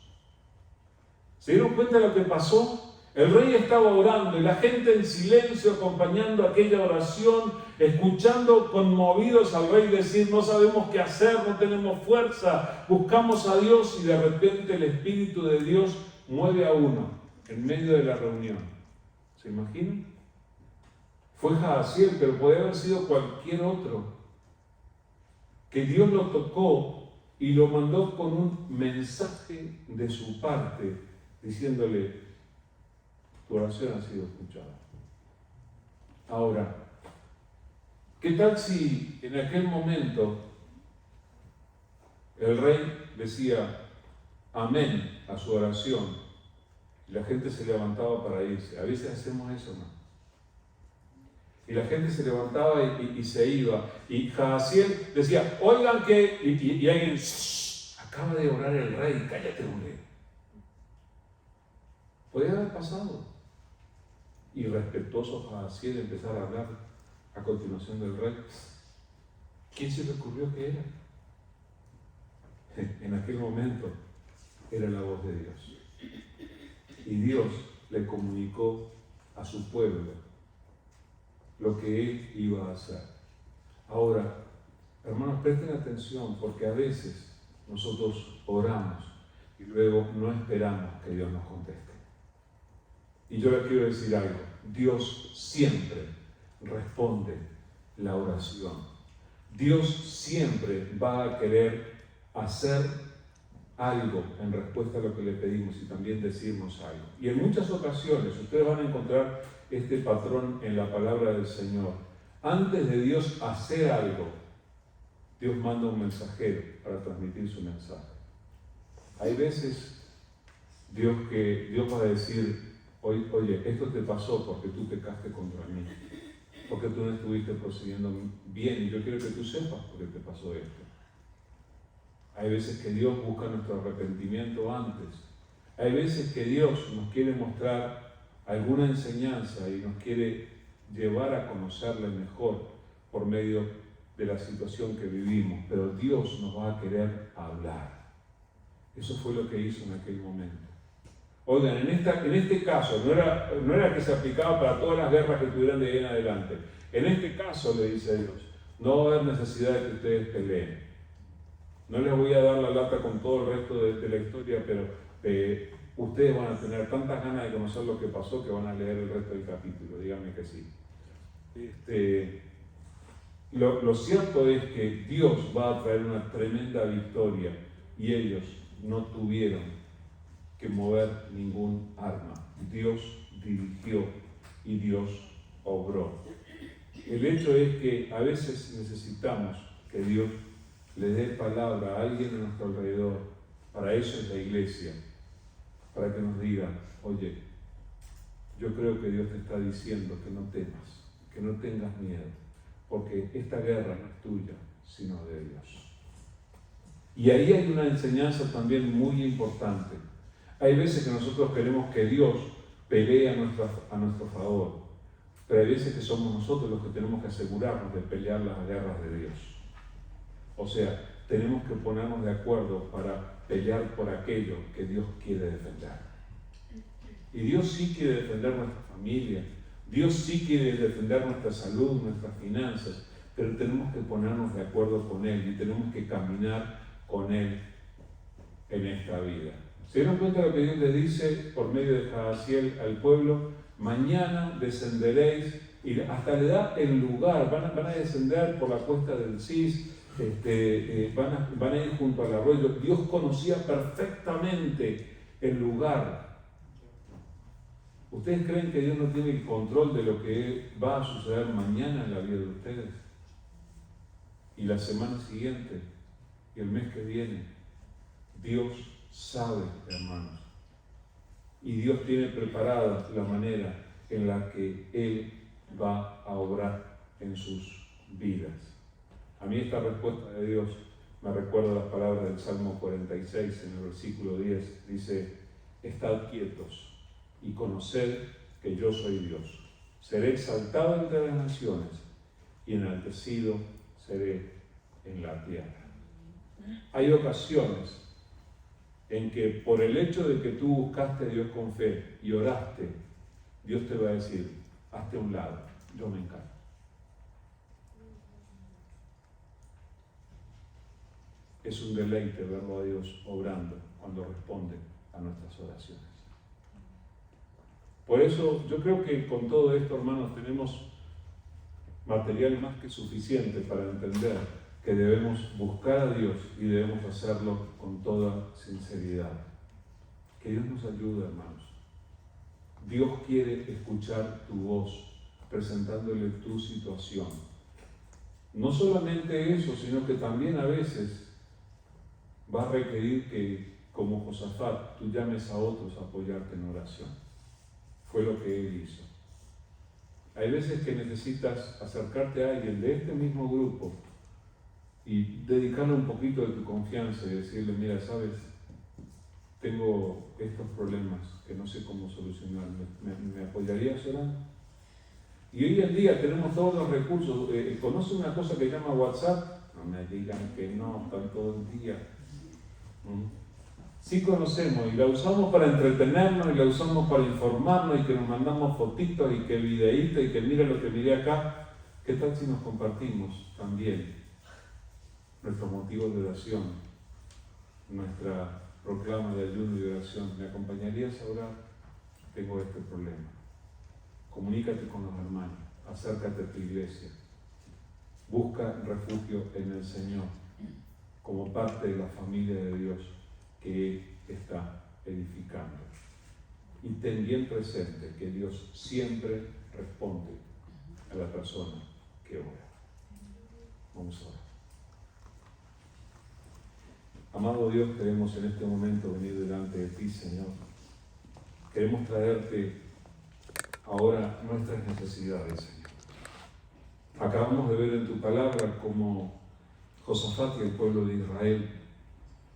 ¿Se dieron cuenta de lo que pasó? El rey estaba orando y la gente en silencio acompañando aquella oración, escuchando conmovidos al rey decir: no sabemos qué hacer, no tenemos fuerza, buscamos a Dios, y de repente el Espíritu de Dios mueve a uno en medio de la reunión. ¿Se imaginan? Fue Jahaziel, pero podría haber sido cualquier otro, que Dios lo tocó y lo mandó con un mensaje de su parte, diciéndole: tu oración ha sido escuchada. Ahora, ¿qué tal si en aquel momento el rey decía amén a su oración y la gente se levantaba para irse? A veces hacemos eso, ¿no? Y la gente se levantaba y se iba. Y Jahaziel decía: oigan que... Y alguien: acaba de orar el rey, cállate, hombre. Podría haber pasado. Y respetuoso Jahaziel empezar a hablar a continuación del rey. ¿Quién se le ocurrió que era? En aquel momento era la voz de Dios. Y Dios le comunicó a su pueblo lo que Él iba a hacer. Ahora, hermanos, presten atención, porque a veces nosotros oramos y luego no esperamos que Dios nos conteste. Y yo le quiero decir algo: Dios siempre responde la oración. Dios siempre va a querer hacer algo en respuesta a lo que le pedimos y también decirnos algo. Y en muchas ocasiones ustedes van a encontrar este patrón en la palabra del Señor. Antes de Dios hacer algo, Dios manda un mensajero para transmitir su mensaje. Hay veces Dios va a decir: oye, esto te pasó porque tú pecaste contra mí, porque tú no estuviste procediendo bien, y yo quiero que tú sepas por qué te pasó esto. Hay veces que Dios busca nuestro arrepentimiento antes. Hay veces que Dios nos quiere mostrar alguna enseñanza y nos quiere llevar a conocerle mejor por medio de la situación que vivimos, pero Dios nos va a querer hablar. Eso fue lo que hizo en aquel momento. Oigan, en este caso, no era que se aplicaba para todas las guerras que tuvieran de ahí en adelante. En este caso, le dice Dios, no va a haber necesidad de que ustedes peleen. No les voy a dar la lata con todo el resto de la historia, pero ustedes van a tener tantas ganas de conocer lo que pasó que van a leer el resto del capítulo, díganme que sí. Lo cierto es que Dios va a traer una tremenda victoria y ellos no tuvieron que mover ningún arma. Dios dirigió y Dios obró. El hecho es que a veces necesitamos que Dios le dé palabra a alguien a nuestro alrededor. Para eso es la iglesia, para que nos diga: oye, yo creo que Dios te está diciendo que no temas, que no tengas miedo, porque esta guerra no es tuya, sino de Dios. Y ahí hay una enseñanza también muy importante. Hay veces que nosotros queremos que Dios pelee a nuestro favor, pero hay veces que somos nosotros los que tenemos que asegurarnos de pelear las guerras de Dios. O sea, tenemos que ponernos de acuerdo para pelear por aquello que Dios quiere defender. Y Dios sí quiere defender nuestra familia, Dios sí quiere defender nuestra salud, nuestras finanzas, pero tenemos que ponernos de acuerdo con Él y tenemos que caminar con Él en esta vida. ¿Se dieron cuenta de lo que Dios le dice por medio de Jahaziel al pueblo? Mañana descenderéis, y hasta le da el lugar, van a descender por la cuesta del Cis, van a ir junto al arroyo. Dios conocía perfectamente el lugar. ¿Ustedes creen que Dios no tiene el control de lo que va a suceder mañana en la vida de ustedes? Y la semana siguiente, y el mes que viene. Dios sabe, hermanos. Y Dios tiene preparada la manera en la que Él va a obrar en sus vidas. A mí esta respuesta de Dios me recuerda las palabras del Salmo 46, en el versículo 10. Dice: estad quietos y conoced que yo soy Dios. Seré exaltado entre las naciones y enaltecido seré en la tierra. Hay ocasiones en que por el hecho de que tú buscaste a Dios con fe y oraste Dios te va a decir, hazte a un lado, yo me encargo. Es un deleite verlo a Dios obrando cuando responde a nuestras oraciones. Por eso yo creo que con todo esto, hermanos, tenemos material más que suficiente para entender que debemos buscar a Dios y debemos hacerlo con toda sinceridad. Que Dios nos ayude, hermanos. Dios quiere escuchar tu voz, presentándole tu situación. No solamente eso, sino que también a veces va a requerir que, como Josafat, tú llames a otros a apoyarte en oración. Fue lo que él hizo. Hay veces que necesitas acercarte a alguien de este mismo grupo y dedicarle un poquito de tu confianza y decirle, mira, sabes, tengo estos problemas que no sé cómo solucionar, ¿me apoyarías orando? Y hoy en día tenemos todos los recursos. ¿Conoce una cosa que se llama WhatsApp? No me digan que no, están todo el día. Sí conocemos y la usamos para entretenernos y la usamos para informarnos y que nos mandamos fotitos y que videitos y que mira lo que miré acá. ¿Qué tal si nos compartimos también nuestros motivos de oración, nuestra proclama de ayuno y de oración? ¿Me acompañarías a orar? Tengo este problema. Comunícate con los hermanos, acércate a tu iglesia, busca refugio en el Señor como parte de la familia de Dios que Él está edificando. Y ten bien presente que Dios siempre responde a la persona que ora. Vamos a orar. Amado Dios, queremos en este momento venir delante de ti, Señor. Queremos traerte ahora nuestras necesidades, Señor. Acabamos de ver en tu palabra cómo Josafat y el pueblo de Israel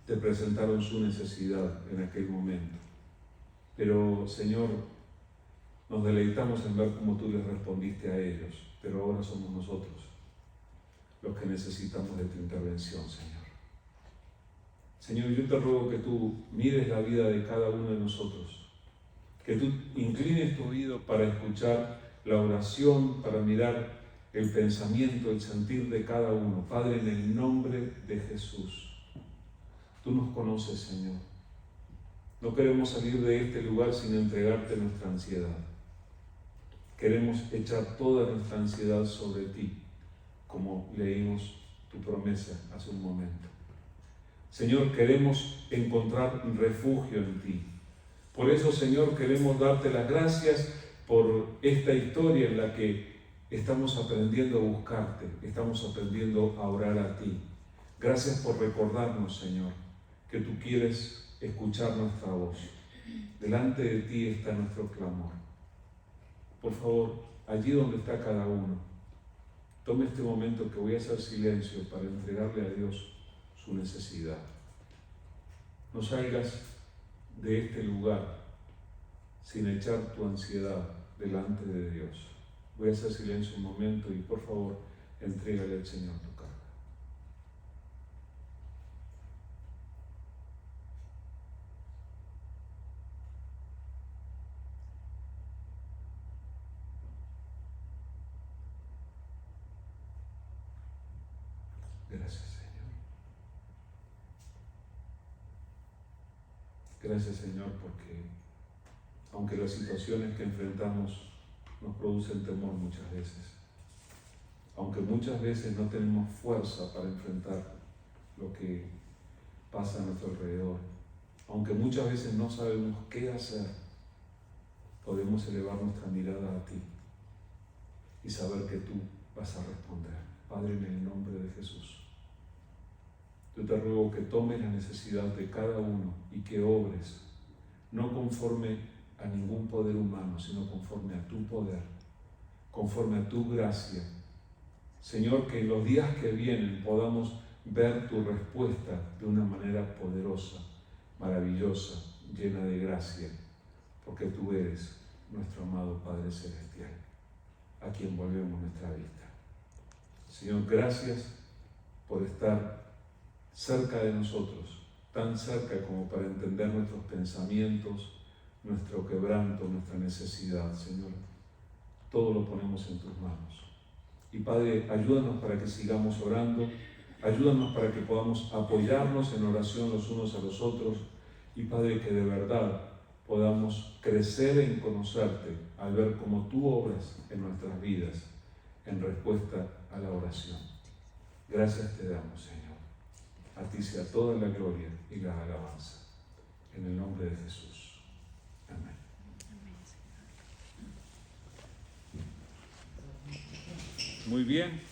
te presentaron su necesidad en aquel momento. Pero, Señor, nos deleitamos en ver cómo tú les respondiste a ellos, pero ahora somos nosotros los que necesitamos de tu intervención, Señor. Señor, yo te ruego que tú mires la vida de cada uno de nosotros, que tú inclines tu oído para escuchar la oración, para mirar el pensamiento, el sentir de cada uno. Padre, en el nombre de Jesús, tú nos conoces, Señor. No queremos salir de este lugar sin entregarte nuestra ansiedad. Queremos echar toda nuestra ansiedad sobre ti, como leímos tu promesa hace un momento. Señor, queremos encontrar refugio en ti. Por eso, Señor, queremos darte las gracias por esta historia en la que estamos aprendiendo a buscarte, estamos aprendiendo a orar a ti. Gracias por recordarnos, Señor, que tú quieres escuchar nuestra voz. Delante de ti está nuestro clamor. Por favor, allí donde está cada uno, tome este momento que voy a hacer silencio para entregarle a Dios su necesidad. No salgas de este lugar sin echar tu ansiedad delante de Dios. Voy a hacer silencio un momento y por favor, entrégale al Señor tu carga. Gracias, Señor. Gracias, Señor, porque aunque las situaciones que enfrentamos nos producen temor muchas veces, aunque muchas veces no tenemos fuerza para enfrentar lo que pasa a nuestro alrededor, aunque muchas veces no sabemos qué hacer, podemos elevar nuestra mirada a ti y saber que tú vas a responder. Padre, en el nombre de Jesús, yo te ruego que tomes la necesidad de cada uno y que obres, no conforme a ningún poder humano, sino conforme a tu poder, conforme a tu gracia. Señor, que en los días que vienen podamos ver tu respuesta de una manera poderosa, maravillosa, llena de gracia, porque tú eres nuestro amado Padre Celestial, a quien volvemos nuestra vista. Señor, gracias por estar cerca de nosotros, tan cerca como para entender nuestros pensamientos, nuestro quebranto, nuestra necesidad, Señor. Todo lo ponemos en tus manos. Y Padre, ayúdanos para que sigamos orando, ayúdanos para que podamos apoyarnos en oración los unos a los otros, y Padre, que de verdad podamos crecer en conocerte al ver cómo tú obras en nuestras vidas en respuesta a la oración. Gracias te damos, Señor. A ti sea toda la gloria y la alabanza. En el nombre de Jesús. Amén. Muy bien.